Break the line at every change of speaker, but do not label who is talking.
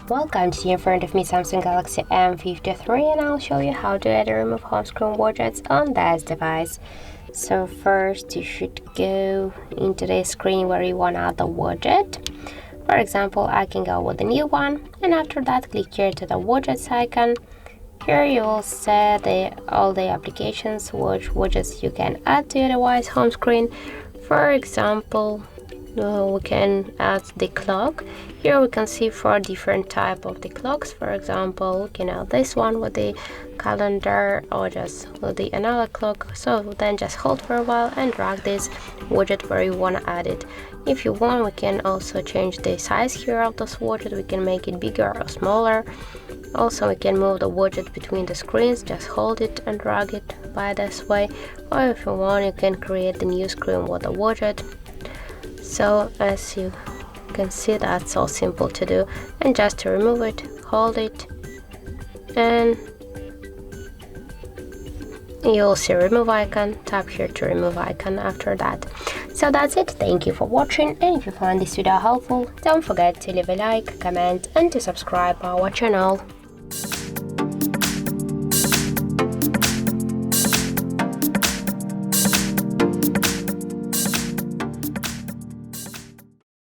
Welcome to in front of me Samsung Galaxy M53, and I'll show you how to add and remove home screen widgets on this device. So first you should go into the screen where you want to add the widget. For example, I can go with the new one, and after that click here to the widgets icon. Here you will see all the applications which widgets you can add to your device home screen. For example, we can add the clock. Here we can see 4 different type of the clocks. For example, we can add this one with the calendar or just with the analog clock. So then just hold for a while and drag this widget where you want to add it. If you want, we can also change the size here of this widget. We can make it bigger or smaller. Also, we can move the widget between the screens. Just hold it and drag it by this way. Or if you want, you can create the new screen with the widget. So as you can see, that's so simple to do. And just to remove it, hold it, and you'll see remove icon. Tap here to remove icon after that. So that's it. Thank you for watching, and if you found this video helpful, don't forget to leave a like, comment, and to subscribe our channel.